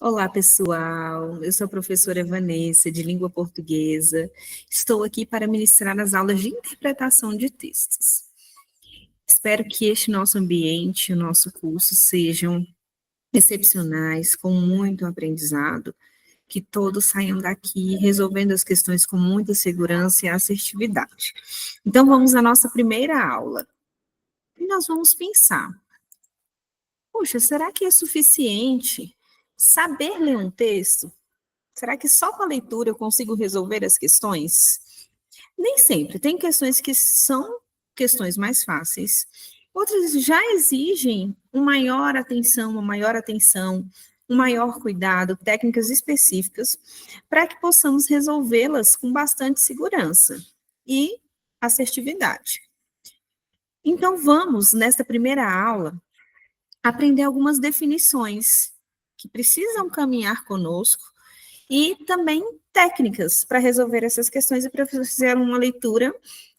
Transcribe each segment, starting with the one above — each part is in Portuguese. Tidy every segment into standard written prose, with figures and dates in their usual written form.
Olá, pessoal. Eu sou a professora Vanessa, de língua portuguesa. Estou aqui para ministrar as aulas de interpretação de textos. Espero que este nosso ambiente, o nosso curso, sejam excepcionais, com muito aprendizado, que todos saiam daqui resolvendo as questões com muita segurança e assertividade. Então, vamos à nossa primeira aula. E nós vamos pensar: puxa, será que é suficiente saber ler um texto? Será que só com a leitura eu consigo resolver as questões? Nem sempre. Tem questões que são questões mais fáceis. Outras já exigem uma maior atenção, um maior cuidado, técnicas específicas, para que possamos resolvê-las com bastante segurança e assertividade. Então, vamos, nesta primeira aula, aprender algumas definições que precisam caminhar conosco e também técnicas para resolver essas questões e para fazer uma leitura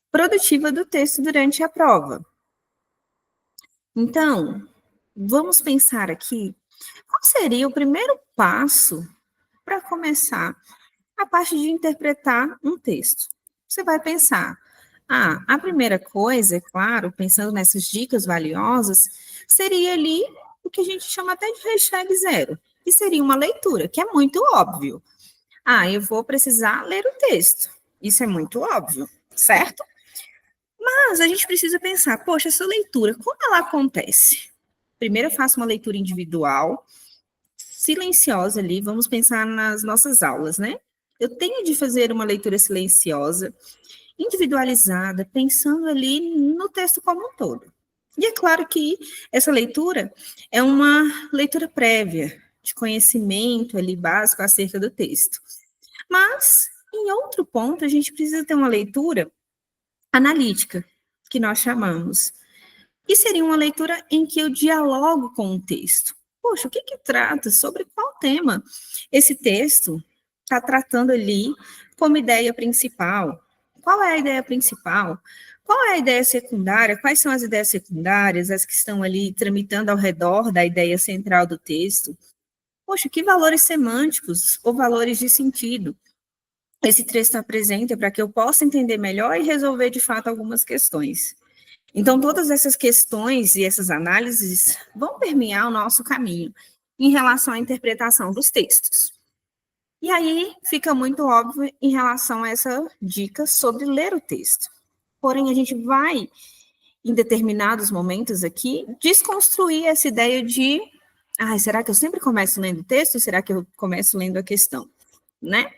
produtiva do texto durante a prova. Então, vamos pensar aqui, qual seria o primeiro passo para começar a parte de interpretar um texto? Você vai pensar, a primeira coisa, é claro, pensando nessas dicas valiosas, seria ali o que a gente chama até de hashtag zero, que seria uma leitura, que é muito óbvio. Eu vou precisar ler o texto. Isso é muito óbvio, certo? Mas a gente precisa pensar, poxa, essa leitura, como ela acontece? Primeiro eu faço uma leitura individual, silenciosa ali, vamos pensar nas nossas aulas, né? Eu tenho de fazer uma leitura silenciosa, individualizada, pensando ali no texto como um todo. E é claro que essa leitura é uma leitura prévia, de conhecimento ali básico acerca do texto. Mas, em outro ponto, a gente precisa ter uma leitura analítica, que nós chamamos. E seria uma leitura em que eu dialogo com o texto. Poxa, o que trata? Sobre qual tema esse texto está tratando ali como ideia principal? Qual é a ideia principal? Qual é a ideia secundária? Quais são as ideias secundárias, as que estão ali tramitando ao redor da ideia central do texto? Poxa, que valores semânticos ou valores de sentido esse texto apresenta para que eu possa entender melhor e resolver, de fato, algumas questões. Então, todas essas questões e essas análises vão permear o nosso caminho em relação à interpretação dos textos. E aí, fica muito óbvio em relação a essa dica sobre ler o texto. Porém, a gente vai, em determinados momentos aqui, desconstruir essa ideia de será que eu sempre começo lendo o texto ou será que eu começo lendo a questão? Né?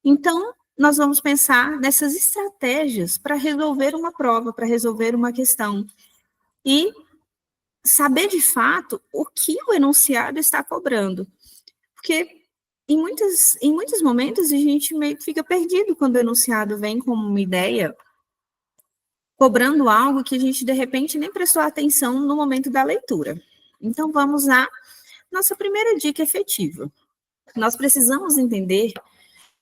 Então, nós vamos pensar nessas estratégias para resolver uma prova, para resolver uma questão. E saber, de fato, o que o enunciado está cobrando. Porque em muitos momentos a gente meio que fica perdido quando o enunciado vem como uma ideia, cobrando algo que a gente, de repente, nem prestou atenção no momento da leitura. Então, vamos à nossa primeira dica efetiva. Nós precisamos entender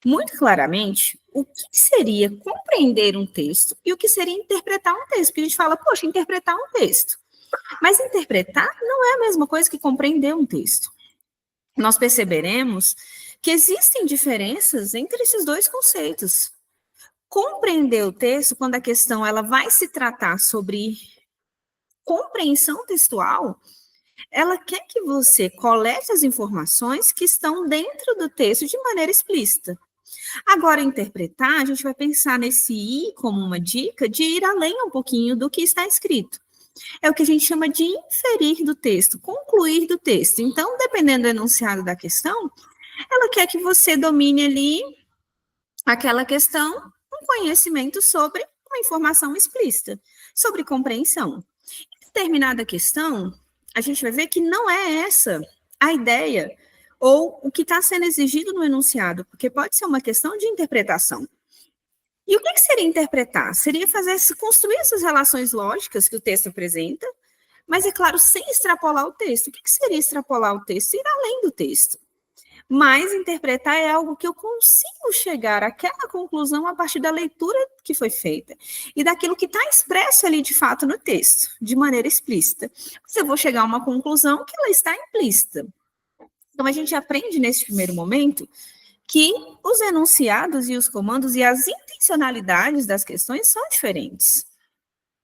muito claramente o que seria compreender um texto e o que seria interpretar um texto. Porque a gente fala, poxa, interpretar um texto. Mas interpretar não é a mesma coisa que compreender um texto. Nós perceberemos que existem diferenças entre esses dois conceitos. Compreender o texto, quando a questão ela vai se tratar sobre compreensão textual, ela quer que você colete as informações que estão dentro do texto de maneira explícita. Agora, interpretar, a gente vai pensar nesse ir como uma dica de ir além um pouquinho do que está escrito. É o que a gente chama de inferir do texto, concluir do texto. Então, dependendo do enunciado da questão, ela quer que você domine ali aquela questão, um conhecimento sobre uma informação explícita, sobre compreensão. Em determinada questão, a gente vai ver que não é essa a ideia ou o que está sendo exigido no enunciado, porque pode ser uma questão de interpretação. E o que seria interpretar? Seria construir essas relações lógicas que o texto apresenta, mas, é claro, sem extrapolar o texto. O que seria extrapolar o texto? Ir além do texto. Mas interpretar é algo que eu consigo chegar àquela conclusão a partir da leitura que foi feita e daquilo que está expresso ali de fato no texto, de maneira explícita. Mas eu vou chegar a uma conclusão que ela está implícita. Então a gente aprende nesse primeiro momento que os enunciados e os comandos e as intencionalidades das questões são diferentes.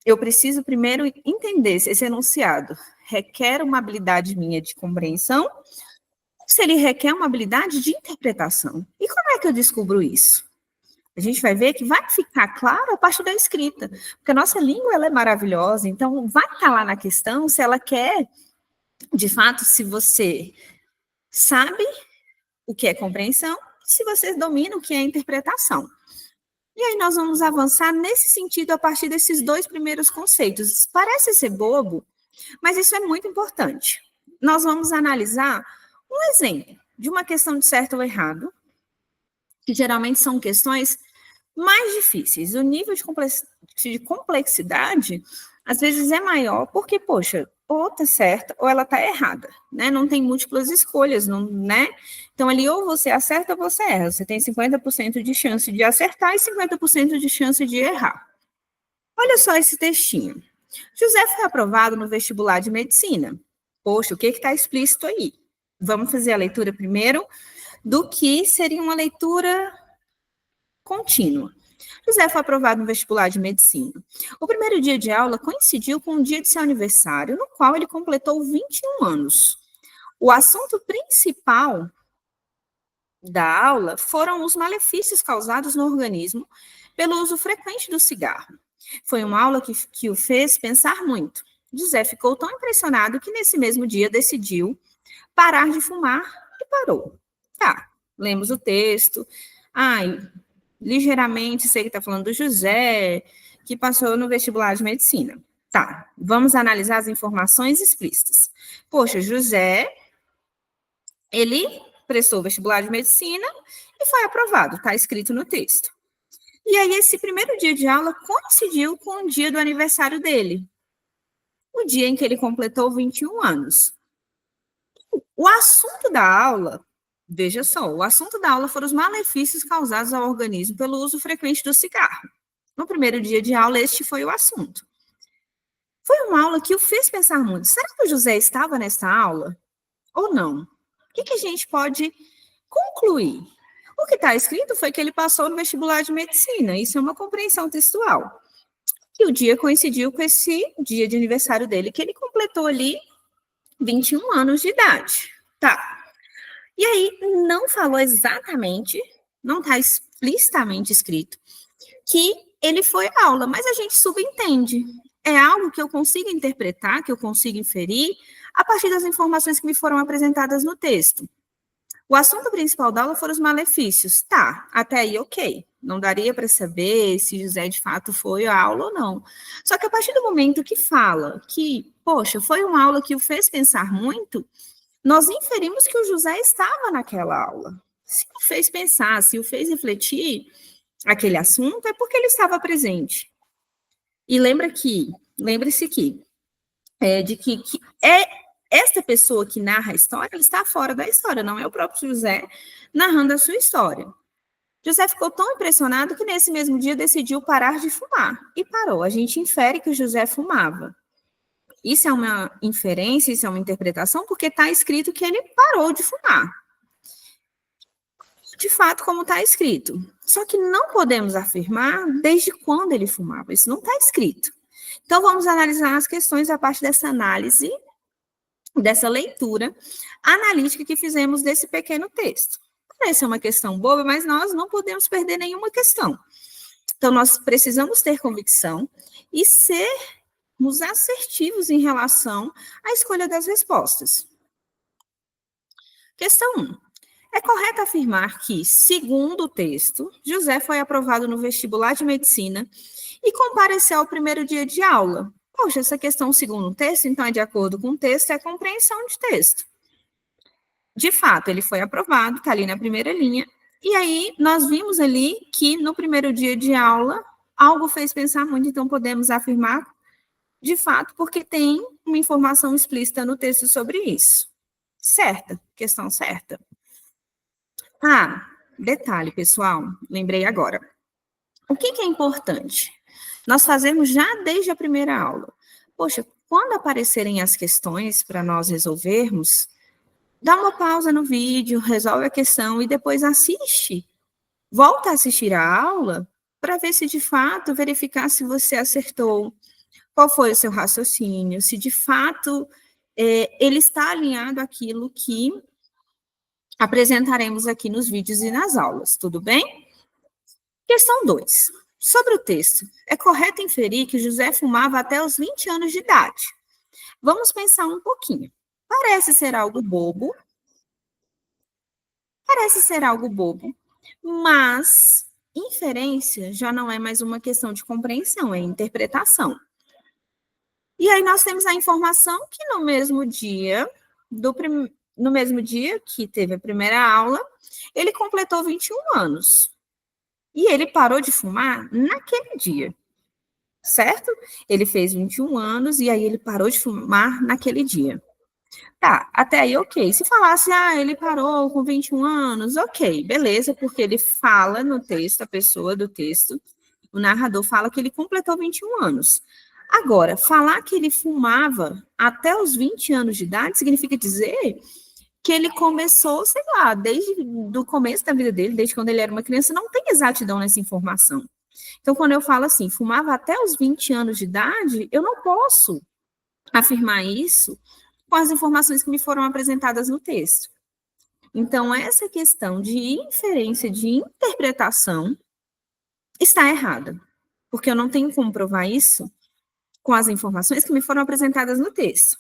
Eu preciso primeiro entender se esse enunciado requer uma habilidade minha de compreensão, se ele requer uma habilidade de interpretação. E como é que eu descubro isso? A gente vai ver que vai ficar claro a partir da escrita, porque a nossa língua ela é maravilhosa, então vai estar lá na questão se ela quer, de fato, se você sabe o que é compreensão, e se você domina o que é interpretação. E aí nós vamos avançar nesse sentido a partir desses dois primeiros conceitos. Parece ser bobo, mas isso é muito importante. Nós vamos analisar um exemplo de uma questão de certo ou errado, que geralmente são questões mais difíceis. O nível de complexidade, às vezes, é maior, porque, poxa, ou está certa ou ela está errada, né? Não tem múltiplas escolhas, não, né? Então, ali, ou você acerta ou você erra. Você tem 50% de chance de acertar e 50% de chance de errar. Olha só esse textinho. José foi aprovado no vestibular de medicina. Poxa, o que está explícito aí? Vamos fazer a leitura primeiro do que seria uma leitura contínua. José foi aprovado no vestibular de medicina. O primeiro dia de aula coincidiu com o dia de seu aniversário, no qual ele completou 21 anos. O assunto principal da aula foram os malefícios causados no organismo pelo uso frequente do cigarro. Foi uma aula que o fez pensar muito. José ficou tão impressionado que nesse mesmo dia decidiu parar de fumar e parou. Tá, lemos o texto. Ligeiramente, sei que está falando do José, que passou no vestibular de medicina. Tá, vamos analisar as informações explícitas. Poxa, José, ele prestou o vestibular de medicina e foi aprovado, está escrito no texto. E aí, esse primeiro dia de aula coincidiu com o dia do aniversário dele, o dia em que ele completou 21 anos. O assunto da aula, veja só, o assunto da aula foram os malefícios causados ao organismo pelo uso frequente do cigarro. No primeiro dia de aula, este foi o assunto. Foi uma aula que o fez pensar muito. Será que o José estava nessa aula ou não? O que a gente pode concluir? O que está escrito foi que ele passou no vestibular de medicina. Isso é uma compreensão textual. E o dia coincidiu com esse dia de aniversário dele, que ele completou ali 21 anos de idade. Tá. E aí, não falou exatamente, não está explicitamente escrito, que ele foi à aula, mas a gente subentende. É algo que eu consigo interpretar, que eu consigo inferir, a partir das informações que me foram apresentadas no texto. O assunto principal da aula foram os malefícios. Tá, até aí ok. Não daria para saber se José de fato foi à aula ou não. Só que a partir do momento que fala que, poxa, foi uma aula que o fez pensar muito, nós inferimos que o José estava naquela aula. Se o fez pensar, se o fez refletir aquele assunto, é porque ele estava presente. E lembre-se que esta pessoa que narra a história, ele está fora da história, não é o próprio José narrando a sua história. José ficou tão impressionado que nesse mesmo dia decidiu parar de fumar. E parou. A gente infere que o José fumava. Isso é uma inferência, isso é uma interpretação, porque está escrito que ele parou de fumar. De fato, como está escrito. Só que não podemos afirmar desde quando ele fumava. Isso não está escrito. Então, vamos analisar as questões a partir dessa análise, dessa leitura analítica que fizemos desse pequeno texto. Parece uma questão boba, mas nós não podemos perder nenhuma questão. Então, nós precisamos ter convicção e sermos assertivos em relação à escolha das respostas. Questão 1. É correto afirmar que, segundo o texto, José foi aprovado no vestibular de medicina e compareceu ao primeiro dia de aula. Poxa, essa questão, segundo o texto, então é de acordo com o texto, é compreensão de texto. De fato, ele foi aprovado, está ali na primeira linha, e aí nós vimos ali que no primeiro dia de aula, algo fez pensar muito, então podemos afirmar, de fato, porque tem uma informação explícita no texto sobre isso. Certa, questão certa. Ah, detalhe, pessoal, lembrei agora. O que é importante? Nós fazemos já desde a primeira aula. Poxa, quando aparecerem as questões para nós resolvermos, dá uma pausa no vídeo, resolve a questão e depois assiste. Volta a assistir a aula para ver se de fato verificar se você acertou, qual foi o seu raciocínio, se de fato ele está alinhado àquilo que apresentaremos aqui nos vídeos e nas aulas, tudo bem? Questão 2. Sobre o texto, é correto inferir que José fumava até os 20 anos de idade. Vamos pensar um pouquinho. Parece ser algo bobo, mas inferência já não é mais uma questão de compreensão, é interpretação. E aí nós temos a informação que no mesmo dia que teve a primeira aula, ele completou 21 anos. E ele parou de fumar naquele dia, certo? Ele fez 21 anos e aí ele parou de fumar naquele dia. Tá, até aí ok. Se falasse, ele parou com 21 anos, ok, beleza, porque ele fala no texto, a pessoa do texto, o narrador fala que ele completou 21 anos. Agora, falar que ele fumava até os 20 anos de idade significa dizer que ele começou, sei lá, desde o começo da vida dele, desde quando ele era uma criança, não tem exatidão nessa informação. Então, quando eu falo assim, fumava até os 20 anos de idade, eu não posso afirmar isso com as informações que me foram apresentadas no texto. Então, essa questão de inferência, de interpretação, está errada, porque eu não tenho como provar isso com as informações que me foram apresentadas no texto.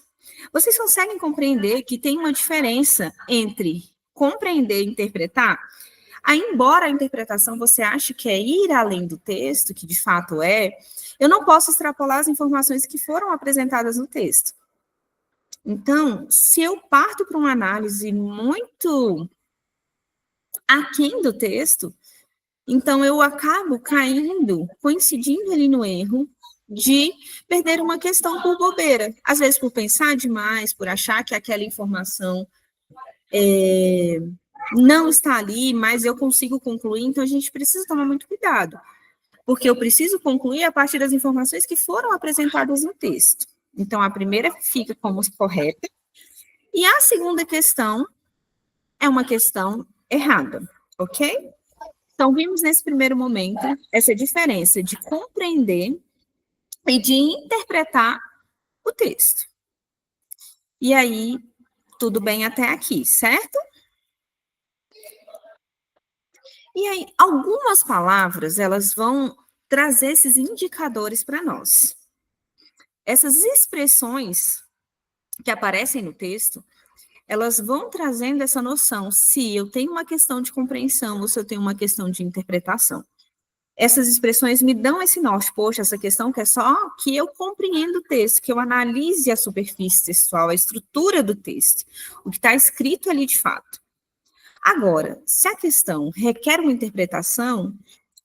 Vocês conseguem compreender que tem uma diferença entre compreender e interpretar? Aí, embora a interpretação você ache que é ir além do texto, que de fato é, eu não posso extrapolar as informações que foram apresentadas no texto. Então, se eu parto para uma análise muito aquém do texto, então eu acabo coincidindo ali no erro de perder uma questão por bobeira. Às vezes por pensar demais, por achar que aquela informação não está ali, mas eu consigo concluir, então a gente precisa tomar muito cuidado, porque eu preciso concluir a partir das informações que foram apresentadas no texto. Então, a primeira fica como correta, e a segunda questão é uma questão errada, ok? Então, vimos nesse primeiro momento essa diferença de compreender e de interpretar o texto. E aí, tudo bem até aqui, certo? E aí, algumas palavras, elas vão trazer esses indicadores para nós. Essas expressões que aparecem no texto, elas vão trazendo essa noção se eu tenho uma questão de compreensão ou se eu tenho uma questão de interpretação. Essas expressões me dão esse norte, poxa, essa questão que é só que eu compreendo o texto, que eu analise a superfície textual, a estrutura do texto, o que está escrito ali de fato. Agora, se a questão requer uma interpretação,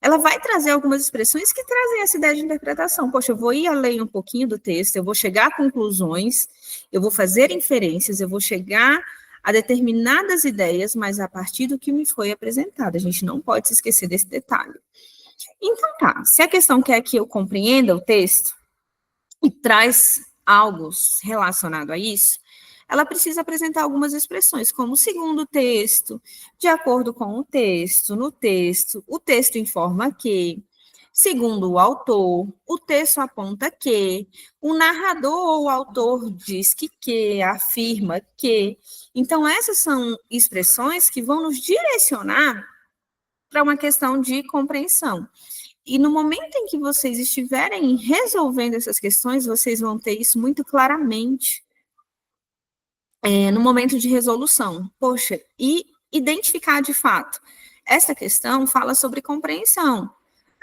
ela vai trazer algumas expressões que trazem essa ideia de interpretação. Poxa, eu vou ir além um pouquinho do texto, eu vou chegar a conclusões, eu vou fazer inferências, eu vou chegar a determinadas ideias, mas a partir do que me foi apresentado. A gente não pode se esquecer desse detalhe. Então tá, se a questão quer que eu compreenda o texto e traz algo relacionado a isso, ela precisa apresentar algumas expressões, como segundo o texto, de acordo com o texto, no texto, o texto informa que, segundo o texto aponta que, o narrador ou o autor diz que, afirma que. Então, essas são expressões que vão nos direcionar para uma questão de compreensão. E no momento em que vocês estiverem resolvendo essas questões, vocês vão ter isso muito claramente no momento de resolução. Poxa, e identificar de fato. Essa questão fala sobre compreensão.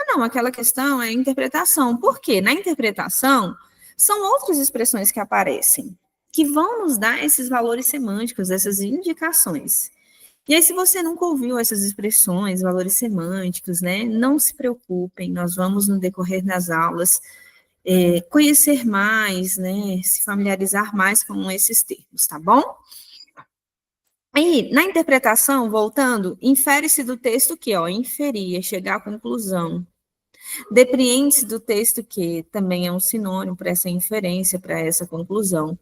Não, aquela questão é interpretação. Por quê? Na interpretação, são outras expressões que aparecem, que vão nos dar esses valores semânticos, essas indicações. E aí, se você nunca ouviu essas expressões, valores semânticos, né, não se preocupem, nós vamos, no decorrer das aulas, conhecer mais, né, se familiarizar mais com esses termos, tá bom? Aí, na interpretação, voltando, infere-se do texto que, ó, inferir, é chegar à conclusão. Depreende-se do texto que também é um sinônimo para essa inferência, para essa conclusão.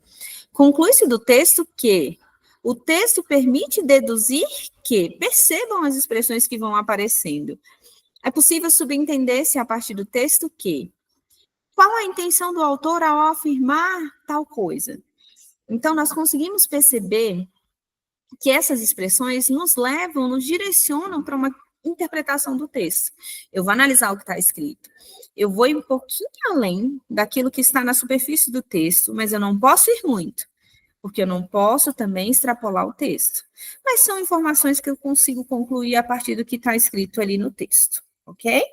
Conclui-se do texto que o texto permite deduzir que, percebam as expressões que vão aparecendo. É possível subentender-se a partir do texto que qual a intenção do autor ao afirmar tal coisa. Então, nós conseguimos perceber que essas expressões nos levam, nos direcionam para uma interpretação do texto. Eu vou analisar o que está escrito. Eu vou ir um pouquinho além daquilo que está na superfície do texto, mas eu não posso ir muito, porque eu não posso também extrapolar o texto. Mas são informações que eu consigo concluir a partir do que está escrito ali no texto, ok?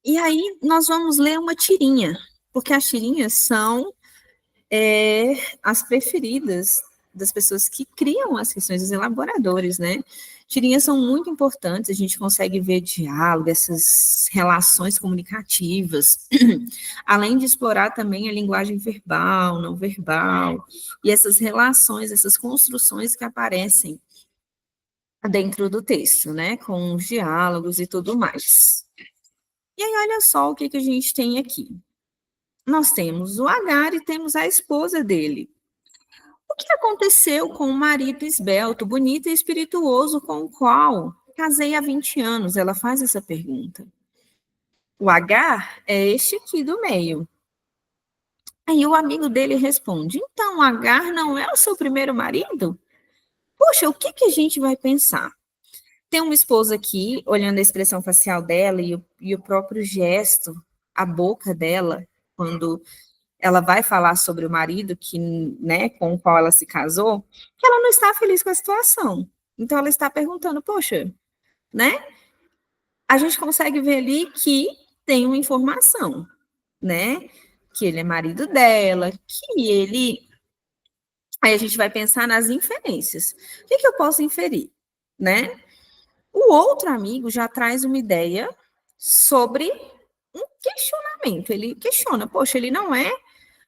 E aí nós vamos ler uma tirinha, porque as tirinhas são as preferidas das pessoas que criam as questões, dos elaboradores, né? Tirinhas são muito importantes, a gente consegue ver diálogo, essas relações comunicativas, além de explorar também a linguagem verbal, não verbal, e essas relações, essas construções que aparecem dentro do texto, né? Com os diálogos e tudo mais. E aí, olha só o que a gente tem aqui. Nós temos o Agar e temos a esposa dele. O que aconteceu com o marido esbelto, bonito e espirituoso com o qual casei há 20 anos? Ela faz essa pergunta. O Agar é este aqui do meio. Aí o amigo dele responde: então, o Agar não é o seu primeiro marido? Poxa, o que a gente vai pensar? Tem uma esposa aqui, olhando a expressão facial dela e o próprio gesto, a boca dela, quando ela vai falar sobre o marido que, né, com o qual ela se casou, que ela não está feliz com a situação. Então ela está perguntando, poxa, né? A gente consegue ver ali que tem uma informação, né? Que ele é marido dela, que ele. Aí a gente vai pensar nas inferências. O que eu posso inferir, né? O outro amigo já traz uma ideia sobre um questionamento. Ele questiona, poxa, ele não é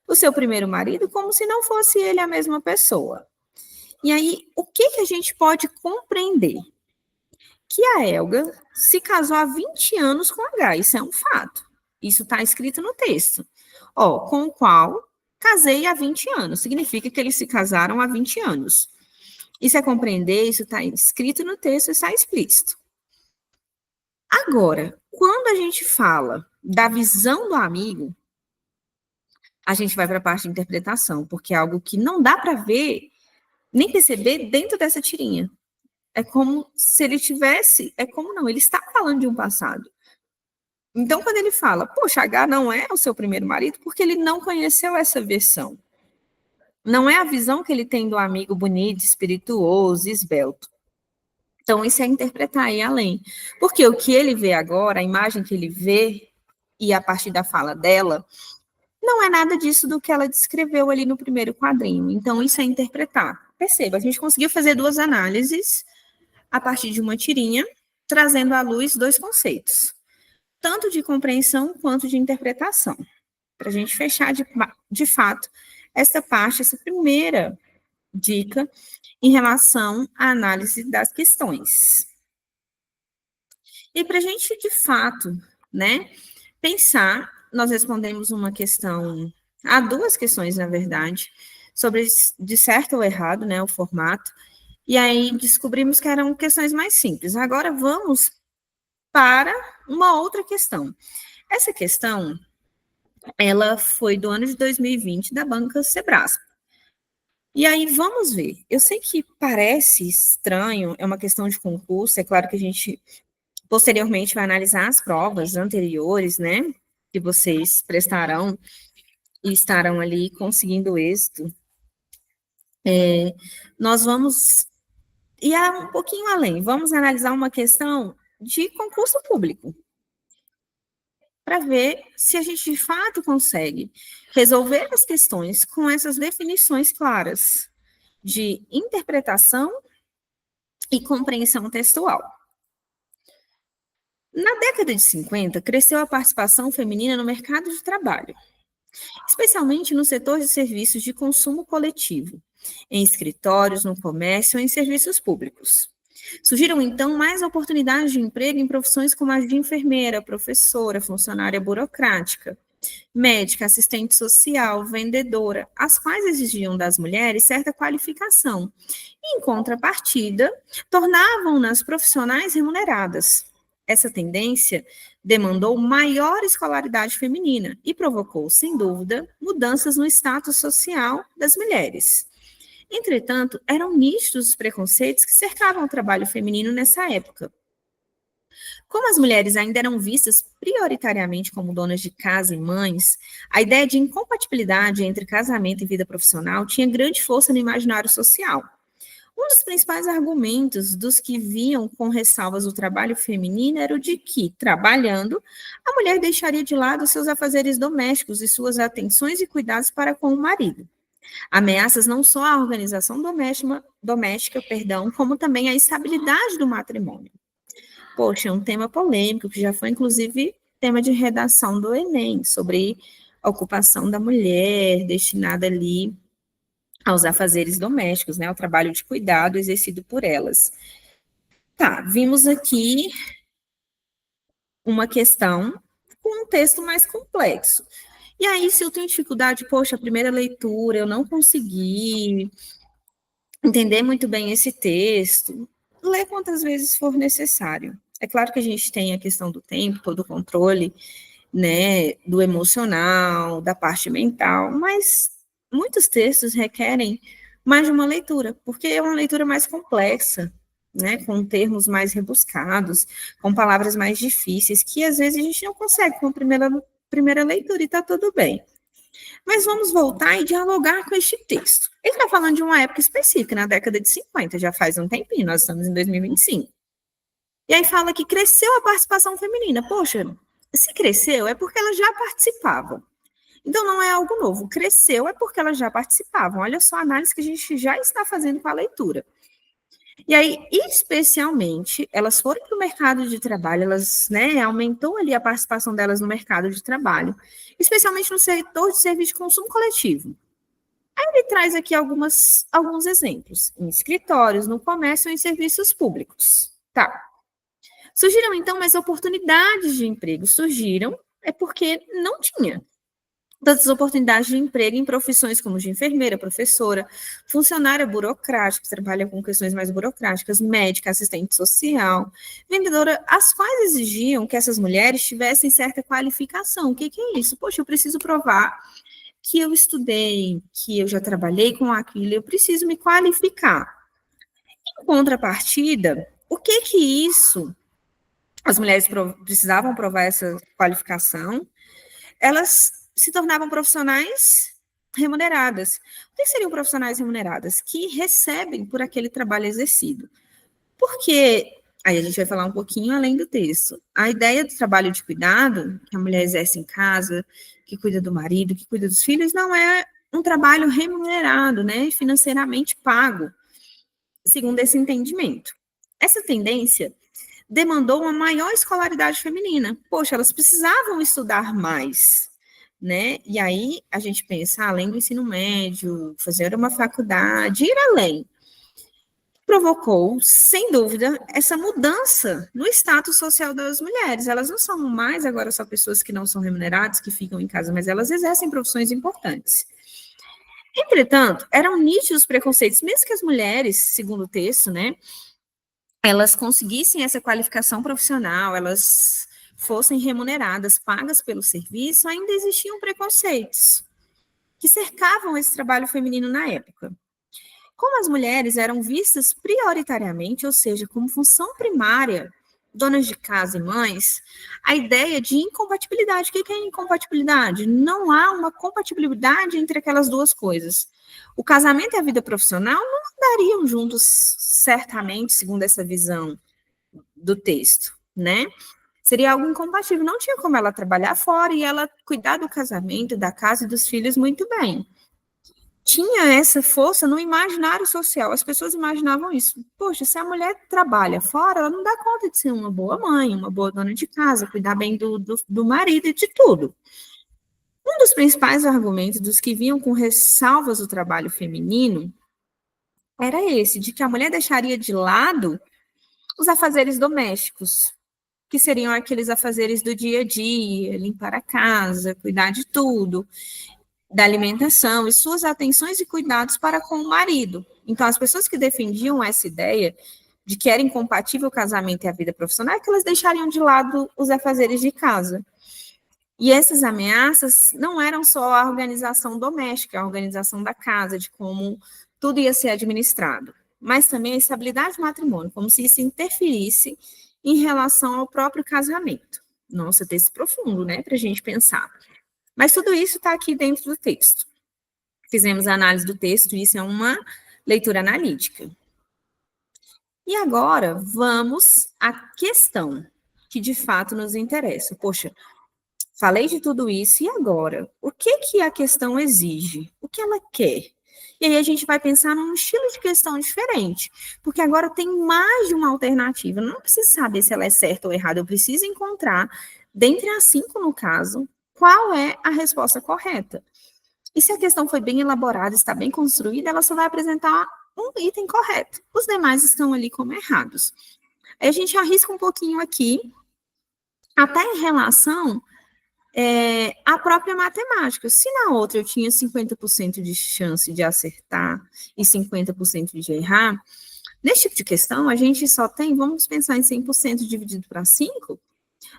o seu primeiro marido como se não fosse ele a mesma pessoa. E aí, o que a gente pode compreender? Que a Helga se casou há 20 anos com H, isso é um fato. Isso está escrito no texto. Ó, com o qual casei há 20 anos. Significa que eles se casaram há 20 anos. Isso é compreender, isso está escrito no texto, está explícito. Agora, quando a gente fala da visão do amigo, a gente vai para a parte de interpretação, porque é algo que não dá para ver, nem perceber dentro dessa tirinha. É como se ele tivesse, é como não, ele está falando de um passado. Então, quando ele fala, poxa, H não é o seu primeiro marido, porque ele não conheceu essa versão. Não é a visão que ele tem do amigo bonito, espirituoso, esbelto. Então, isso é interpretar aí além. Porque o que ele vê agora, a imagem que ele vê, e a partir da fala dela, não é nada disso do que ela descreveu ali no primeiro quadrinho. Então, isso é interpretar. Perceba, a gente conseguiu fazer duas análises a partir de uma tirinha, trazendo à luz dois conceitos, tanto de compreensão quanto de interpretação. Para a gente fechar de fato essa parte, essa primeira dica em relação à análise das questões. E para a gente, de fato, né, pensar, nós respondemos uma questão, há duas questões, na verdade, sobre de certo ou errado, né, o formato, e aí descobrimos que eram questões mais simples. Agora vamos para uma outra questão. Essa questão, ela foi do ano de 2020, da banca Sebrasco. E aí, vamos ver. Eu sei que parece estranho, é uma questão de concurso, é claro que a gente posteriormente vai analisar as provas anteriores, né, que vocês prestarão e estarão ali conseguindo êxito. Nós vamos ir um pouquinho além, vamos analisar uma questão de concurso público, para ver se a gente de fato consegue resolver as questões com essas definições claras de interpretação e compreensão textual. Na década de 50, cresceu a participação feminina no mercado de trabalho. especialmente no setor de serviços de consumo coletivo, em escritórios, no comércio ou em serviços públicos. Surgiram, então, mais oportunidades de emprego em profissões como as de enfermeira, professora, funcionária burocrática, médica, assistente social, vendedora, as quais exigiam das mulheres certa qualificação e, em contrapartida, tornavam-nas profissionais remuneradas. Essa tendência demandou maior escolaridade feminina e provocou, sem dúvida, mudanças no status social das mulheres. Entretanto, eram nítidos os preconceitos que cercavam o trabalho feminino nessa época. Como as mulheres ainda eram vistas prioritariamente como donas de casa e mães, a ideia de incompatibilidade entre casamento e vida profissional tinha grande força no imaginário social. Um dos principais argumentos dos que viam com ressalvas o trabalho feminino era o de que, trabalhando, a mulher deixaria de lado seus afazeres domésticos e suas atenções e cuidados para com o marido. Ameaças não só à organização doméstica, como também à estabilidade do matrimônio. Poxa, é um tema polêmico, que já foi, inclusive, tema de redação do Enem, sobre a ocupação da mulher, destinada ali aos afazeres domésticos, né, ao trabalho de cuidado exercido por elas. Tá, vimos aqui uma questão com um texto mais complexo. E aí, se eu tenho dificuldade, poxa, a primeira leitura, eu não consegui entender muito bem esse texto, lê quantas vezes for necessário. É claro que a gente tem a questão do tempo, todo o controle, né, do emocional, da parte mental, mas muitos textos requerem mais de uma leitura, porque é uma leitura mais complexa, né, com termos mais rebuscados, com palavras mais difíceis, que às vezes a gente não consegue com a primeira leitura e está tudo bem. Mas vamos voltar e dialogar com este texto. Ele está falando de uma época específica, na década de 50, já faz um tempinho, nós estamos em 2025. E aí fala que cresceu a participação feminina. Poxa, se cresceu é porque elas já participavam. Então não é algo novo. Cresceu é porque elas já participavam. Olha só a análise que a gente já está fazendo com a leitura. E aí, especialmente, elas foram para o mercado de trabalho, elas, né, aumentou ali a participação delas no mercado de trabalho, especialmente no setor de serviço de consumo coletivo. Aí ele traz aqui alguns exemplos, em escritórios, no comércio ou em serviços públicos. Tá. Surgiram, então, mais oportunidades de emprego. Surgiram, é porque não tinha tantas oportunidades de emprego em profissões como de enfermeira, professora, funcionária burocrática, que trabalha com questões mais burocráticas, médica, assistente social, vendedora, as quais exigiam que essas mulheres tivessem certa qualificação. O que é isso? Poxa, eu preciso provar que eu estudei, que eu já trabalhei com aquilo, eu preciso me qualificar. Em contrapartida, o que isso, as mulheres precisavam provar essa qualificação, elas se tornavam profissionais remuneradas. O que seriam profissionais remuneradas? Que recebem por aquele trabalho exercido. Porque, aí a gente vai falar um pouquinho além do texto, a ideia do trabalho de cuidado, que a mulher exerce em casa, que cuida do marido, que cuida dos filhos, não é um trabalho remunerado, né, financeiramente pago, segundo esse entendimento. Essa tendência demandou uma maior escolaridade feminina. Poxa, elas precisavam estudar mais, né? E aí a gente pensa, além do ensino médio, fazer uma faculdade, ir além. Provocou, sem dúvida, essa mudança no status social das mulheres. Elas não são mais agora só pessoas que não são remuneradas, que ficam em casa, mas elas exercem profissões importantes. Entretanto, eram nítidos os preconceitos, mesmo que as mulheres, segundo o texto, né, elas conseguissem essa qualificação profissional, elas fossem remuneradas, pagas pelo serviço, ainda existiam preconceitos que cercavam esse trabalho feminino na época. Como as mulheres eram vistas prioritariamente, ou seja, como função primária, donas de casa e mães, a ideia de incompatibilidade. O que é incompatibilidade? Não há uma compatibilidade entre aquelas duas coisas. O casamento e a vida profissional não andariam juntos, certamente, segundo essa visão do texto, né? Seria algo incompatível. Não tinha como ela trabalhar fora e ela cuidar do casamento, da casa e dos filhos muito bem. Tinha essa força no imaginário social. As pessoas imaginavam isso. Poxa, se a mulher trabalha fora, ela não dá conta de ser uma boa mãe, uma boa dona de casa, cuidar bem do marido e de tudo. Um dos principais argumentos dos que vinham com ressalvas do trabalho feminino era esse, de que a mulher deixaria de lado os afazeres domésticos, que seriam aqueles afazeres do dia a dia, limpar a casa, cuidar de tudo, da alimentação e suas atenções e cuidados para com o marido. Então, as pessoas que defendiam essa ideia de que era incompatível o casamento e a vida profissional, é que elas deixariam de lado os afazeres de casa. E essas ameaças não eram só a organização doméstica, a organização da casa, de como tudo ia ser administrado, mas também a estabilidade do matrimônio, como se isso interferisse em relação ao próprio casamento. Nossa, texto profundo, né, para a gente pensar. Mas tudo isso está aqui dentro do texto. Fizemos a análise do texto, isso é uma leitura analítica. E agora, vamos à questão que de fato nos interessa. Poxa, falei de tudo isso, e agora? O que a questão exige? O que ela quer? E aí a gente vai pensar num estilo de questão diferente, porque agora tem mais de uma alternativa. Eu não preciso saber se ela é certa ou errada, eu preciso encontrar, dentre as 5 no caso, qual é a resposta correta. E se a questão foi bem elaborada, está bem construída, ela só vai apresentar um item correto. Os demais estão ali como errados. Aí a gente arrisca um pouquinho aqui, até em relação à própria matemática. Se na outra eu tinha 50% de chance de acertar e 50% de errar, nesse tipo de questão, a gente só tem, vamos pensar em 100% dividido para 5,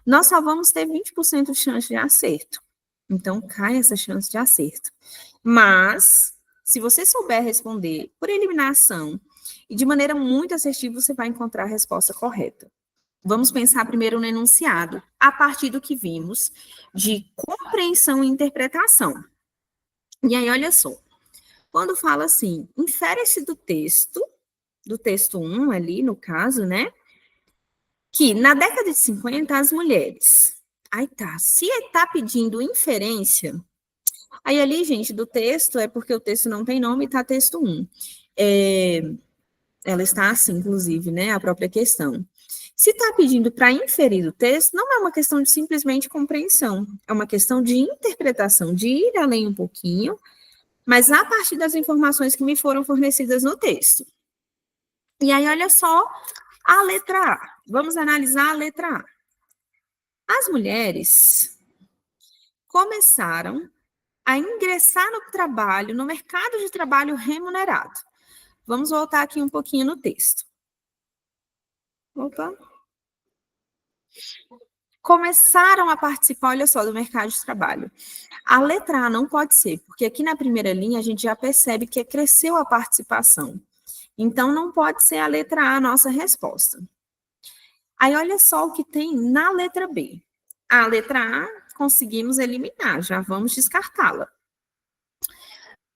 nós só vamos ter 20% de chance de acerto. Então, cai essa chance de acerto. Mas, se você souber responder por eliminação e de maneira muito assertiva, você vai encontrar a resposta correta. Vamos pensar primeiro no enunciado, a partir do que vimos de compreensão e interpretação. E aí, olha só, quando fala assim, infere-se do texto 1 ali, no caso, né, que na década de 50, as mulheres... Aí tá, se está pedindo inferência, aí ali, gente, do texto, é porque o texto não tem nome, tá texto 1. Ela está assim, inclusive, né, a própria questão. Se está pedindo para inferir do texto, não é uma questão de simplesmente compreensão, é uma questão de interpretação, de ir além um pouquinho, mas a partir das informações que me foram fornecidas no texto. E aí, olha só a letra A. Vamos analisar a letra A. As mulheres começaram a ingressar no trabalho, no mercado de trabalho remunerado. Vamos voltar aqui um pouquinho no texto. Opa. Começaram a participar, olha só, do mercado de trabalho. A letra A não pode ser, porque aqui na primeira linha a gente já percebe que cresceu a participação. Então, não pode ser a letra A a nossa resposta. Aí, olha só o que tem na letra B. A letra A conseguimos eliminar, já vamos descartá-la.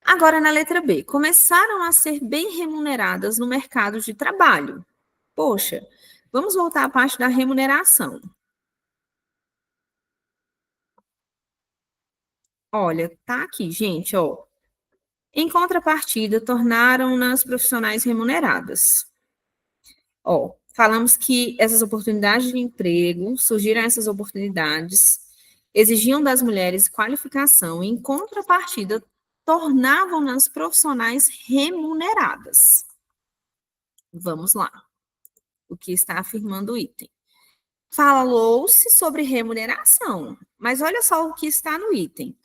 Agora, na letra B, começaram a ser bem remuneradas no mercado de trabalho. Poxa, vamos voltar à parte da remuneração. Olha, tá aqui, gente, ó. Em contrapartida, tornaram-nas profissionais remuneradas. Ó, falamos que essas oportunidades de emprego, surgiram essas oportunidades, exigiam das mulheres qualificação e, em contrapartida, tornavam-nas profissionais remuneradas. Vamos lá. O que está afirmando o item. Falou-se sobre remuneração, mas olha só o que está no item.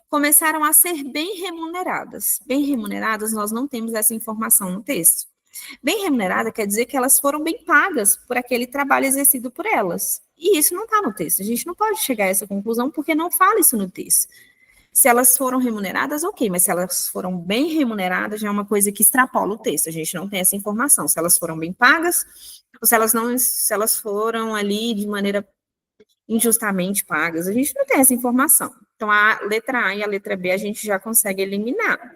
Começaram a ser bem remuneradas. Bem remuneradas, nós não temos essa informação no texto. Bem remunerada quer dizer que elas foram bem pagas por aquele trabalho exercido por elas. E isso não está no texto. A gente não pode chegar a essa conclusão porque não fala isso no texto. Se elas foram remuneradas, ok, mas se elas foram bem remuneradas, já é uma coisa que extrapola o texto. A gente não tem essa informação. Se elas foram bem pagas, ou se elas foram ali de maneira injustamente pagas. A gente não tem essa informação. Então, a letra A e a letra B a gente já consegue eliminar.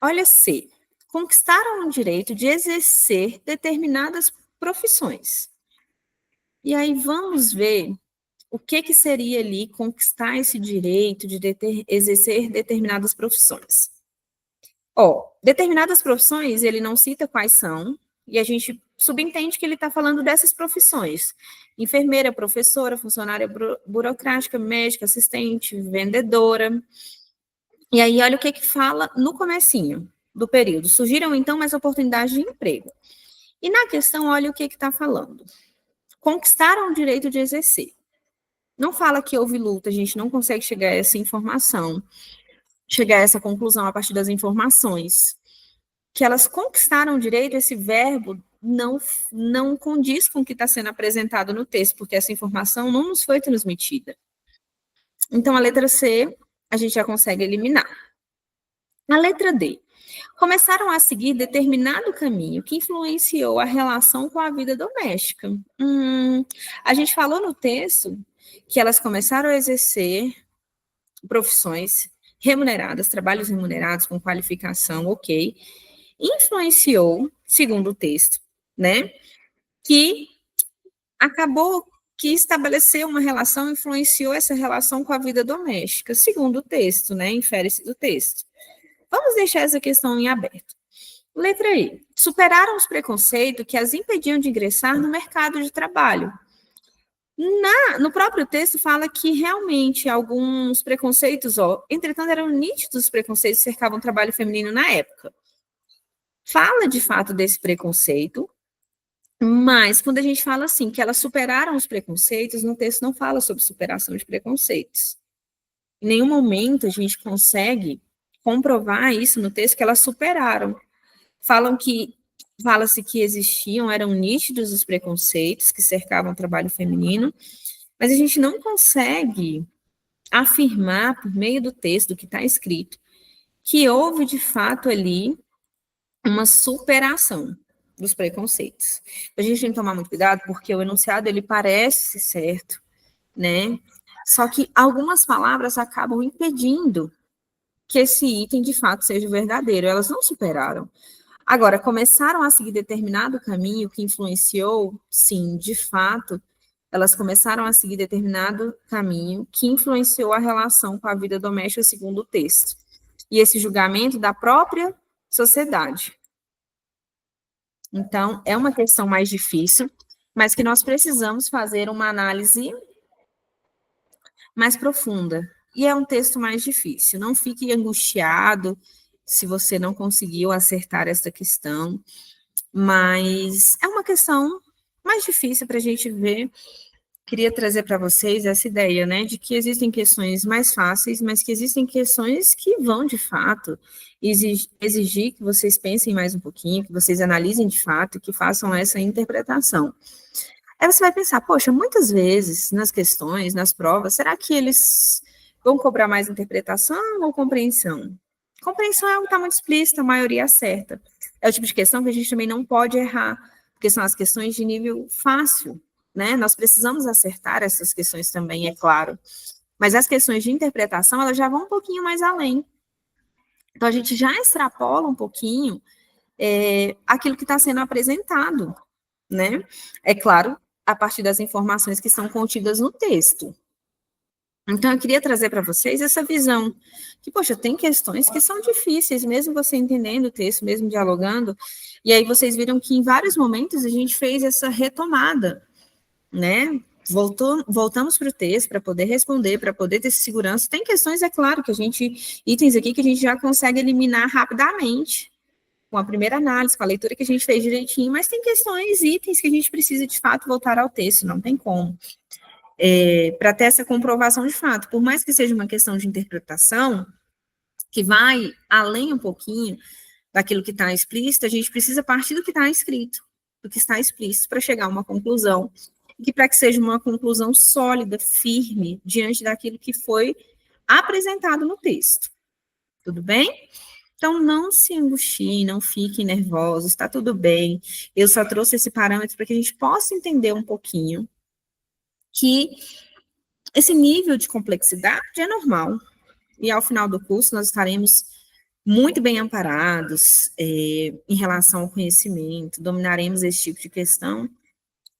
Olha C. Conquistaram o direito de exercer determinadas profissões. E aí vamos ver o que seria ali conquistar esse direito de exercer determinadas profissões. Ó, determinadas profissões, ele não cita quais são, e a gente subentende que ele está falando dessas profissões. Enfermeira, professora, funcionária burocrática, médica, assistente, vendedora. E aí, olha o que fala no comecinho do período. Surgiram, então, mais oportunidades de emprego. E na questão, olha o que está falando. Conquistaram o direito de exercer. Não fala que houve luta, a gente não consegue chegar a essa informação, chegar a essa conclusão a partir das informações. Que elas conquistaram o direito, esse verbo não condiz com o que está sendo apresentado no texto, porque essa informação não nos foi transmitida. Então, a letra C, a gente já consegue eliminar. A letra D. Começaram a seguir determinado caminho que influenciou a relação com a vida doméstica. A gente falou no texto que elas começaram a exercer profissões remuneradas, trabalhos remunerados com qualificação, ok. Influenciou, segundo o texto, né, que acabou que estabeleceu uma relação, influenciou essa relação com a vida doméstica, segundo o texto, né, infere-se do texto. Vamos deixar essa questão em aberto. Letra E. Superaram os preconceitos que as impediam de ingressar no mercado de trabalho. No próprio texto fala que realmente alguns preconceitos, entretanto, eram nítidos os preconceitos que cercavam o trabalho feminino na época. Fala de fato desse preconceito, mas quando a gente fala assim, que elas superaram os preconceitos, no texto não fala sobre superação de preconceitos. Em nenhum momento a gente consegue comprovar isso no texto, que elas superaram. Fala-se que existiam, eram nítidos os preconceitos que cercavam o trabalho feminino, mas a gente não consegue afirmar, por meio do texto, do que está escrito, que houve de fato ali uma superação dos preconceitos. A gente tem que tomar muito cuidado, porque o enunciado, ele parece certo, né? Só que algumas palavras acabam impedindo que esse item, de fato, seja verdadeiro. Elas não superaram. Agora, começaram a seguir determinado caminho que influenciou, sim, de fato, elas começaram a seguir determinado caminho que influenciou a relação com a vida doméstica, segundo o texto. E esse julgamento da própria sociedade. Então, é uma questão mais difícil, mas que nós precisamos fazer uma análise mais profunda. E é um texto mais difícil. Não fique angustiado se você não conseguiu acertar essa questão, mas é uma questão mais difícil para a gente ver. Queria trazer para vocês essa ideia, né, de que existem questões mais fáceis, mas que existem questões que vão, de fato, exigir que vocês pensem mais um pouquinho, que vocês analisem de fato e que façam essa interpretação. Aí você vai pensar, poxa, muitas vezes nas questões, nas provas, será que eles vão cobrar mais interpretação ou compreensão? Compreensão é o que está muito explícito, a maioria acerta. É o tipo de questão que a gente também não pode errar, porque são as questões de nível fácil, né? Nós precisamos acertar essas questões também, é claro. Mas as questões de interpretação, elas já vão um pouquinho mais além. Então, a gente já extrapola um pouquinho aquilo que está sendo apresentado, né? É claro, a partir das informações que são contidas no texto. Então, eu queria trazer para vocês essa visão, que, poxa, tem questões que são difíceis, mesmo você entendendo o texto, mesmo dialogando, e aí vocês viram que em vários momentos a gente fez essa retomada, né? Voltamos para o texto para poder responder, para poder ter segurança. Tem questões, é claro, itens aqui que a gente já consegue eliminar rapidamente, com a primeira análise, com a leitura que a gente fez direitinho, mas tem questões, itens que a gente precisa, de fato, voltar ao texto, não tem como. Para ter essa comprovação de fato, por mais que seja uma questão de interpretação, que vai além um pouquinho daquilo que está explícito, a gente precisa partir do que está escrito, do que está explícito, para chegar a uma conclusão, e para que seja uma conclusão sólida, firme, diante daquilo que foi apresentado no texto. Tudo bem? Então, não se angustiem, não fiquem nervosos, está tudo bem. Eu só trouxe esse parâmetro para que a gente possa entender um pouquinho que esse nível de complexidade é normal. E ao final do curso, nós estaremos muito bem amparados em relação ao conhecimento, dominaremos esse tipo de questão.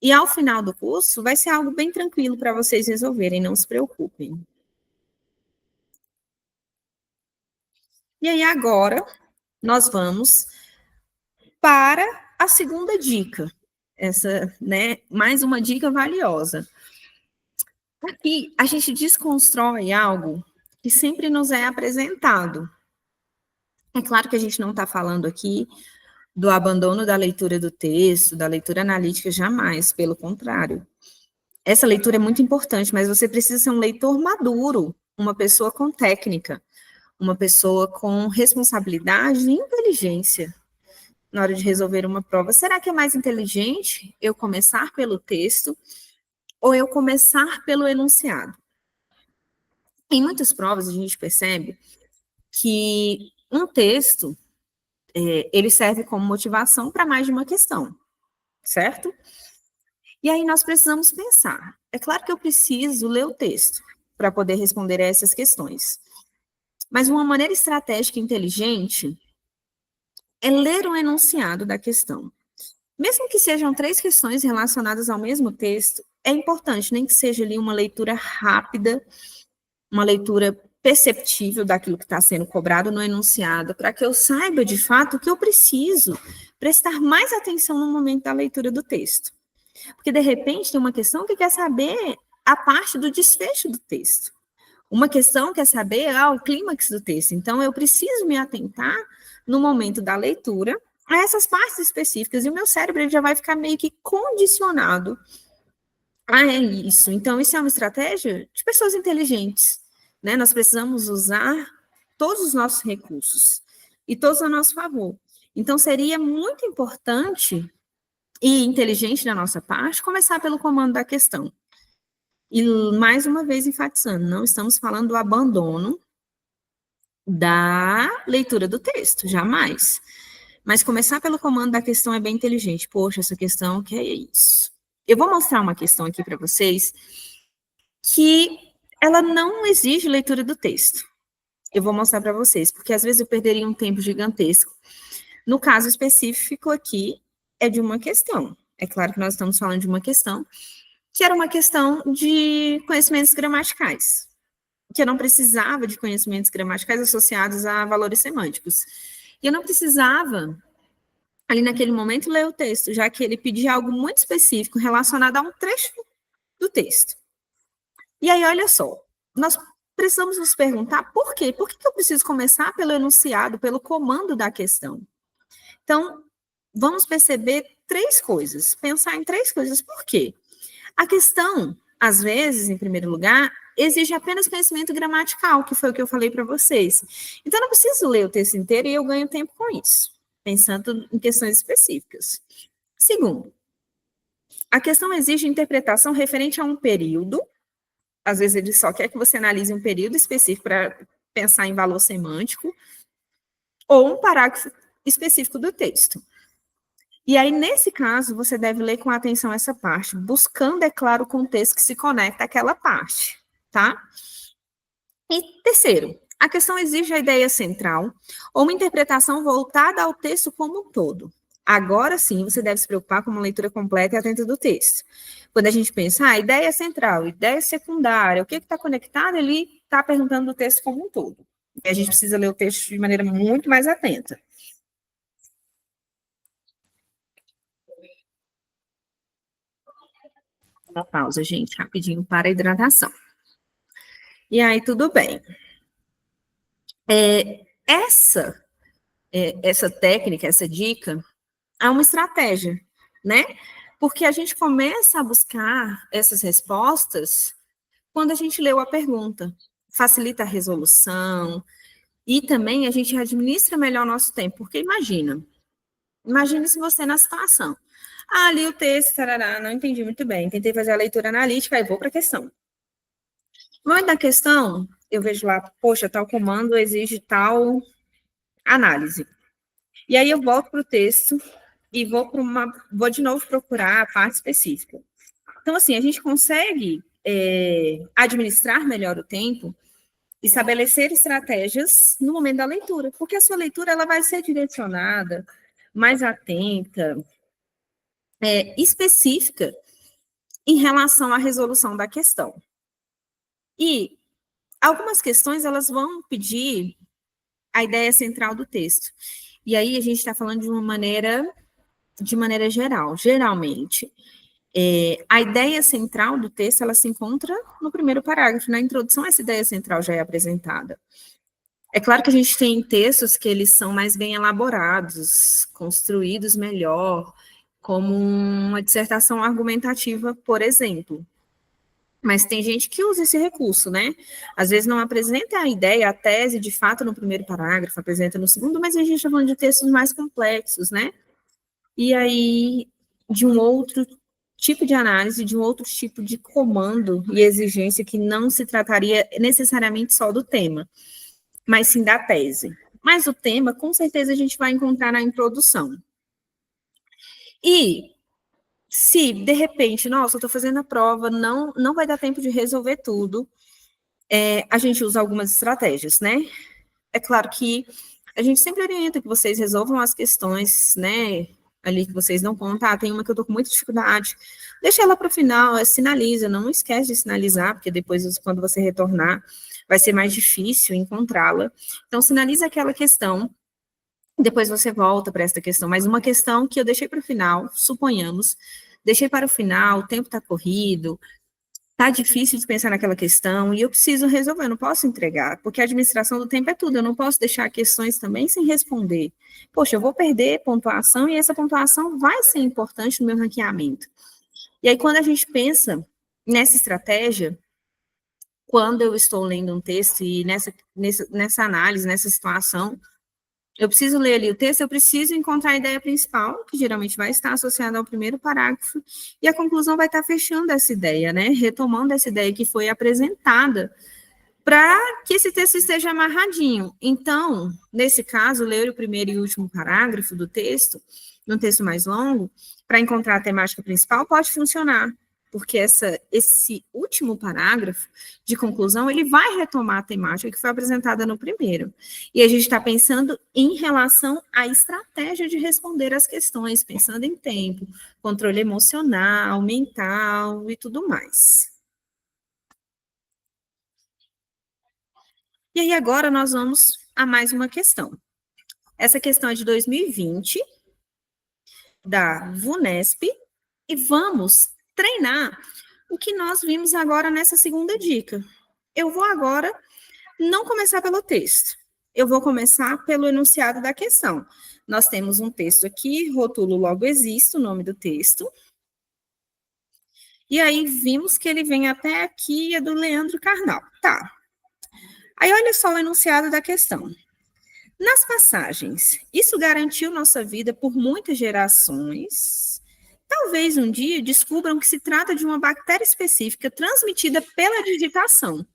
E ao final do curso, vai ser algo bem tranquilo para vocês resolverem, não se preocupem. E aí, agora, nós vamos para a segunda dica. essa, né, mais uma dica valiosa. Aqui, a gente desconstrói algo que sempre nos é apresentado. É claro que a gente não está falando aqui do abandono da leitura do texto, da leitura analítica, jamais, pelo contrário. Essa leitura é muito importante, mas você precisa ser um leitor maduro, uma pessoa com técnica, uma pessoa com responsabilidade e inteligência na hora de resolver uma prova. Será que é mais inteligente eu começar pelo texto ou eu começar pelo enunciado? Em muitas provas a gente percebe que um texto ele serve como motivação para mais de uma questão, certo? E aí nós precisamos pensar. É claro que eu preciso ler o texto para poder responder a essas questões. Mas uma maneira estratégica e inteligente é ler o enunciado da questão. Mesmo que sejam 3 questões relacionadas ao mesmo texto, é importante, nem que seja ali uma leitura rápida, uma leitura perceptível daquilo que está sendo cobrado no enunciado, para que eu saiba de fato o que eu preciso prestar mais atenção no momento da leitura do texto. Porque, de repente, tem uma questão que quer saber a parte do desfecho do texto. Uma questão quer saber o clímax do texto. Então, eu preciso me atentar, no momento da leitura, a essas partes específicas. E o meu cérebro ele já vai ficar meio que condicionado a isso. Então, isso é uma estratégia de pessoas inteligentes. Né? Nós precisamos usar todos os nossos recursos e todos a nosso favor. Então, seria muito importante e inteligente da nossa parte começar pelo comando da questão. E, mais uma vez, enfatizando, não estamos falando do abandono da leitura do texto, jamais. Mas começar pelo comando da questão é bem inteligente. Poxa, essa questão, que é isso? Eu vou mostrar uma questão aqui para vocês que ela não exige leitura do texto. Eu vou mostrar para vocês, porque às vezes eu perderia um tempo gigantesco. No caso específico aqui, é de uma questão. É claro que nós estamos falando de uma questão, que era uma questão de conhecimentos gramaticais, que eu não precisava de conhecimentos gramaticais associados a valores semânticos. E eu não precisava, ali naquele momento, ler o texto, já que ele pedia algo muito específico relacionado a um trecho do texto. E aí, olha só, nós precisamos nos perguntar por quê? Por que eu preciso começar pelo enunciado, pelo comando da questão? Então, vamos perceber 3 coisas, pensar em 3 coisas. Por quê? A questão, às vezes, em primeiro lugar, exige apenas conhecimento gramatical, que foi o que eu falei para vocês. Então, eu não preciso ler o texto inteiro e eu ganho tempo com isso, pensando em questões específicas. Segundo, a questão exige interpretação referente a um período. Às vezes, ele só quer que você analise um período específico para pensar em valor semântico, ou um parágrafo específico do texto. E aí, nesse caso, você deve ler com atenção essa parte, buscando, é claro, o contexto que se conecta àquela parte, tá? E terceiro, a questão exige a ideia central ou uma interpretação voltada ao texto como um todo. Agora sim, você deve se preocupar com uma leitura completa e atenta do texto. Quando a gente pensa, ideia central, ideia secundária, o que está conectado, ele está perguntando do texto como um todo. E a gente precisa ler o texto de maneira muito mais atenta. Uma pausa, gente, rapidinho para a hidratação. E aí, tudo bem. Essa técnica, essa dica, é uma estratégia, né? Porque a gente começa a buscar essas respostas quando a gente leu a pergunta. Facilita a resolução e também a gente administra melhor o nosso tempo. Porque imagine se você na situação. Li o texto, tarará, não entendi muito bem. Tentei fazer a leitura analítica, aí vou para a questão. No momento da questão, eu vejo lá, poxa, tal comando exige tal análise. E aí eu volto para o texto e vou de novo procurar a parte específica. Então, assim, a gente consegue administrar melhor o tempo, estabelecer estratégias no momento da leitura, porque a sua leitura ela vai ser direcionada, mais atenta, específica em relação à resolução da questão. E algumas questões elas vão pedir a ideia central do texto. E aí a gente está falando de uma maneira de maneira geral, geralmente, a ideia central do texto, ela se encontra no primeiro parágrafo. Na introdução, essa ideia central já é apresentada. É claro que a gente tem textos que eles são mais bem elaborados, construídos melhor, como uma dissertação argumentativa, por exemplo. Mas tem gente que usa esse recurso, né? Às vezes não apresenta a ideia, a tese, de fato, no primeiro parágrafo, apresenta no segundo, mas a gente está falando de textos mais complexos, né? E aí, de um outro tipo de análise, de um outro tipo de comando e exigência que não se trataria necessariamente só do tema, mas sim da tese. Mas o tema, com certeza, a gente vai encontrar na introdução. E se, de repente, nossa, eu estou fazendo a prova, não vai dar tempo de resolver tudo, a gente usa algumas estratégias, né? É claro que a gente sempre orienta que vocês resolvam as questões, né, ali que vocês não contam. Tem uma que eu tô com muita dificuldade, deixa ela para o final, sinaliza, não esquece de sinalizar, porque depois, quando você retornar, vai ser mais difícil encontrá-la. Então, sinaliza aquela questão, depois você volta para essa questão, mas uma questão que eu deixei para o final, suponhamos, deixei para o final, o tempo está corrido, tá difícil de pensar naquela questão e eu preciso resolver, eu não posso entregar, porque a administração do tempo é tudo, eu não posso deixar questões também sem responder. Poxa, eu vou perder pontuação e essa pontuação vai ser importante no meu ranqueamento. E aí, quando a gente pensa nessa estratégia, quando eu estou lendo um texto e nessa análise, nessa situação, eu preciso ler ali o texto, eu preciso encontrar a ideia principal, que geralmente vai estar associada ao primeiro parágrafo, e a conclusão vai estar fechando essa ideia, né? Retomando essa ideia que foi apresentada, para que esse texto esteja amarradinho. Então, nesse caso, ler o primeiro e último parágrafo do texto, num texto mais longo, para encontrar a temática principal, pode funcionar, porque esse último parágrafo de conclusão, ele vai retomar a temática que foi apresentada no primeiro. E a gente está pensando em relação à estratégia de responder às questões, pensando em tempo, controle emocional, mental e tudo mais. E aí agora nós vamos a mais uma questão. Essa questão é de 2020, da VUNESP, e vamos treinar o que nós vimos agora nessa segunda dica. Eu vou agora não começar pelo texto, eu vou começar pelo enunciado da questão. Nós temos um texto aqui, rótulo logo existe, o nome do texto. E aí vimos que ele vem até aqui, é do Leandro Carnal. Tá. Aí olha só o enunciado da questão. Nas passagens, isso garantiu nossa vida por muitas gerações. Talvez um dia descubram que se trata de uma bactéria específica transmitida pela digitação.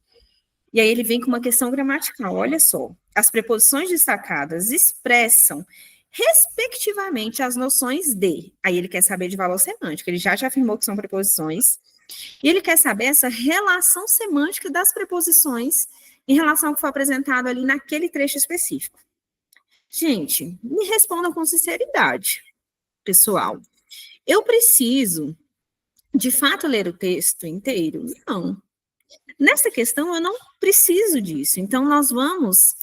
E aí ele vem com uma questão gramatical, olha só. As preposições destacadas expressam, respectivamente, as noções de. Aí ele quer saber de valor semântico, ele já te afirmou que são preposições. E ele quer saber essa relação semântica das preposições em relação ao que foi apresentado ali naquele trecho específico. Gente, me respondam com sinceridade, pessoal. Eu preciso, de fato, ler o texto inteiro? Não. Nessa questão, eu não preciso disso. Então, nós vamos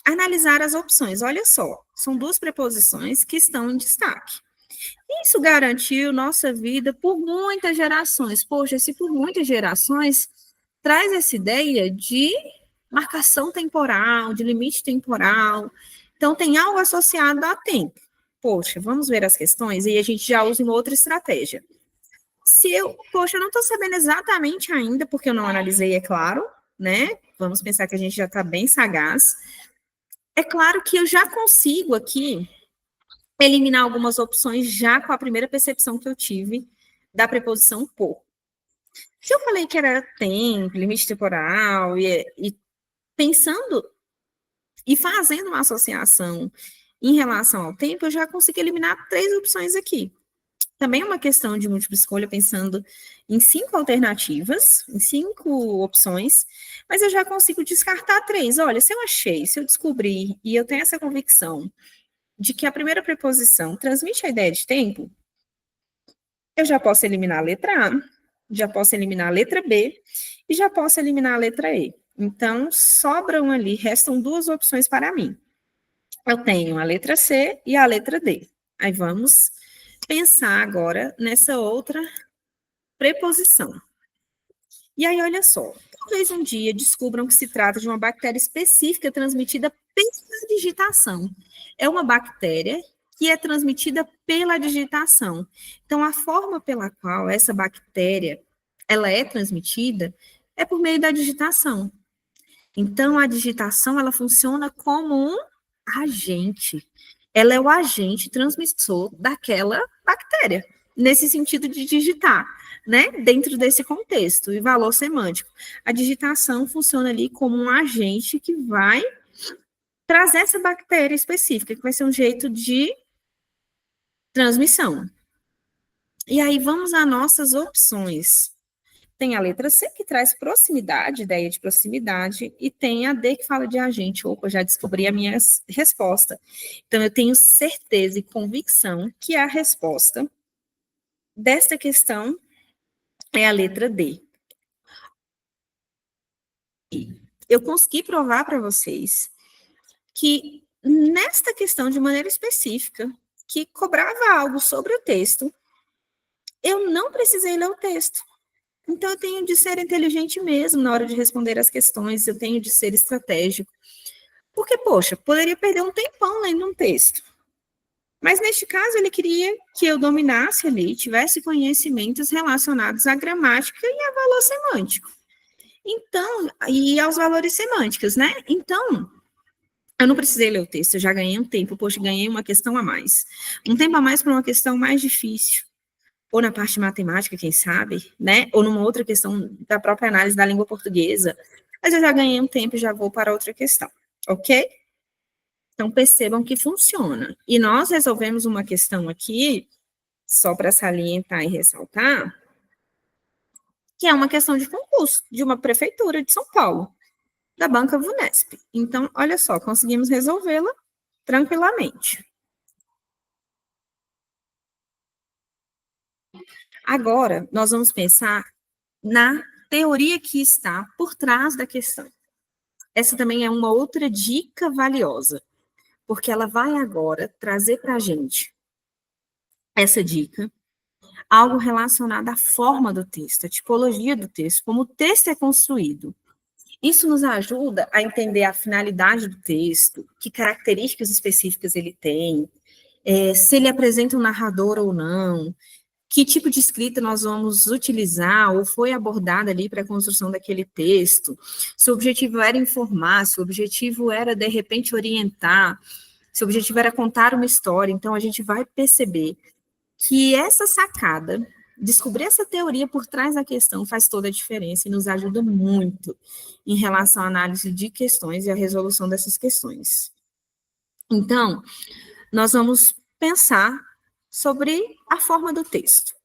analisar as opções. Olha só, são duas preposições que estão em destaque. Isso garantiu nossa vida por muitas gerações. Poxa, se por muitas gerações, traz essa ideia de marcação temporal, de limite temporal. Então, tem algo associado a tempo. Poxa, vamos ver as questões e a gente já usa uma outra estratégia. Poxa, eu não estou sabendo exatamente ainda, porque eu não analisei, é claro, né? Vamos pensar que a gente já está bem sagaz. É claro que eu já consigo aqui eliminar algumas opções já com a primeira percepção que eu tive da preposição por. Se eu falei que era tempo, limite temporal, e pensando e fazendo uma associação em relação ao tempo, eu já consigo eliminar 3 opções aqui. Também é uma questão de múltipla escolha, pensando em 5 alternativas, em 5 opções, mas eu já consigo descartar 3. Olha, se eu achei, se eu descobri, e eu tenho essa convicção de que a primeira preposição transmite a ideia de tempo, eu já posso eliminar a letra A, já posso eliminar a letra B, e já posso eliminar a letra E. Então, sobram ali, restam 2 opções para mim. Eu tenho a letra C e a letra D. Aí vamos pensar agora nessa outra preposição. E aí, olha só, talvez um dia descubram que se trata de uma bactéria específica transmitida pela digitação. É uma bactéria que é transmitida pela digitação. Então, a forma pela qual essa bactéria ela é transmitida é por meio da digitação. Então, a digitação ela funciona como um agente. Ela é o agente transmissor daquela bactéria, nesse sentido de digitar, né? Dentro desse contexto e valor semântico. A digitação funciona ali como um agente que vai trazer essa bactéria específica, que vai ser um jeito de transmissão. E aí vamos às nossas opções. Tem a letra C, que traz proximidade, ideia de proximidade, e tem a D, que fala de agente. Opa, já descobri a minha resposta. Então, eu tenho certeza e convicção que a resposta desta questão é a letra D. Eu consegui provar para vocês que, nesta questão, de maneira específica, que cobrava algo sobre o texto, eu não precisei ler o texto. Então, eu tenho de ser inteligente mesmo na hora de responder as questões, eu tenho de ser estratégico. Porque, poxa, poderia perder um tempão lendo um texto. Mas, neste caso, ele queria que eu dominasse ali, tivesse conhecimentos relacionados à gramática e a valor semântico. Então, e aos valores semânticos, né? Então, eu não precisei ler o texto, eu já ganhei um tempo, poxa, ganhei uma questão a mais. Um tempo a mais para uma questão mais difícil. Ou na parte de matemática, quem sabe, né? Ou numa outra questão da própria análise da língua portuguesa. Mas eu já ganhei um tempo e já vou para outra questão, ok? Então, percebam que funciona. E nós resolvemos uma questão aqui, só para salientar e ressaltar, que é uma questão de concurso de uma prefeitura de São Paulo, da Banca Vunesp. Então, olha só, conseguimos resolvê-la tranquilamente. Agora, nós vamos pensar na teoria que está por trás da questão. Essa também é uma outra dica valiosa, porque ela vai agora trazer para a gente essa dica, algo relacionado à forma do texto, à tipologia do texto, como o texto é construído. Isso nos ajuda a entender a finalidade do texto, que características específicas ele tem, se ele apresenta um narrador ou não, que tipo de escrita nós vamos utilizar ou foi abordada ali para a construção daquele texto, se o objetivo era informar, se o objetivo era, de repente, orientar, se o objetivo era contar uma história. Então, a gente vai perceber que essa sacada, descobrir essa teoria por trás da questão faz toda a diferença e nos ajuda muito em relação à análise de questões e à resolução dessas questões. Então, nós vamos pensar sobre a forma do texto.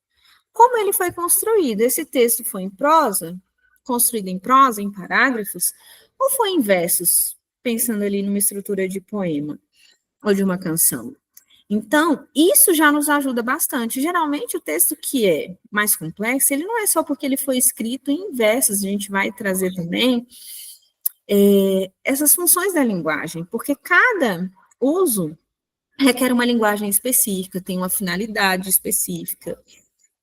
Como ele foi construído? Esse texto foi em prosa, construído em prosa, em parágrafos, ou foi em versos, pensando ali numa estrutura de poema ou de uma canção? Então, isso já nos ajuda bastante. Geralmente, o texto que é mais complexo, ele não é só porque ele foi escrito em versos, a gente vai trazer também essas funções da linguagem, porque cada uso requer uma linguagem específica, tem uma finalidade específica,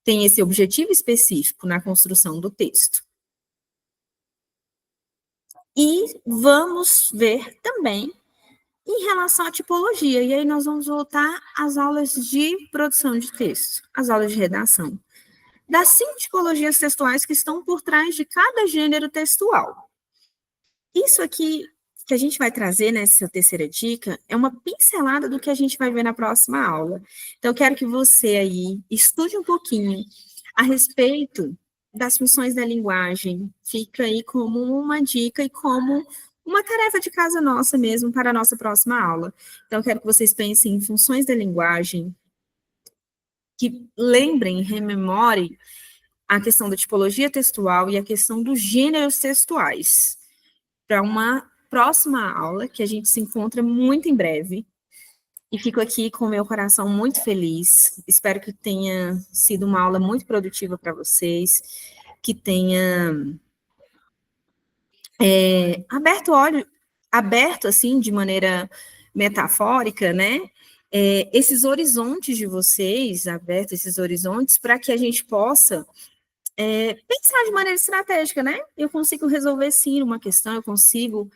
tem esse objetivo específico na construção do texto. E vamos ver também em relação à tipologia, e aí nós vamos voltar às aulas de produção de texto, às aulas de redação, das 5 tipologias textuais que estão por trás de cada gênero textual. Isso aqui que a gente vai trazer nessa terceira dica é uma pincelada do que a gente vai ver na próxima aula. Então, eu quero que você aí estude um pouquinho a respeito das funções da linguagem. Fica aí como uma dica e como uma tarefa de casa nossa mesmo para a nossa próxima aula. Então, eu quero que vocês pensem em funções da linguagem, que lembrem, rememorem a questão da tipologia textual e a questão dos gêneros textuais, para uma próxima aula, que a gente se encontra muito em breve. E fico aqui com o meu coração muito feliz. Espero que tenha sido uma aula muito produtiva para vocês, que tenha aberto o olho, aberto assim, de maneira metafórica, né? esses horizontes de vocês, abertos esses horizontes, para que a gente possa pensar de maneira estratégica, né? Eu consigo resolver sim uma questão, eu consigo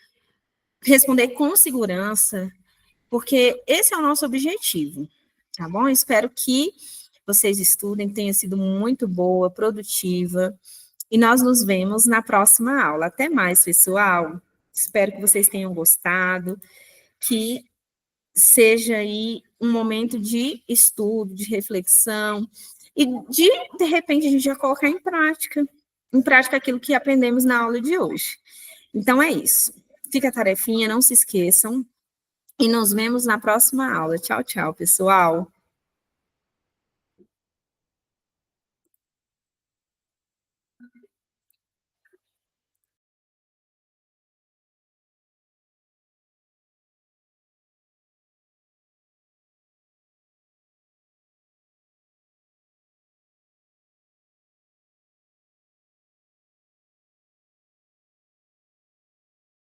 responder com segurança, porque esse é o nosso objetivo, tá bom? Espero que vocês estudem, tenha sido muito boa, produtiva, e nós nos vemos na próxima aula. Até mais, pessoal. Espero que vocês tenham gostado, que seja aí um momento de estudo, de reflexão, e de repente, a gente já colocar em prática aquilo que aprendemos na aula de hoje. Então, é isso. Fica a tarefinha, não se esqueçam, e nos vemos na próxima aula. Tchau, tchau, pessoal.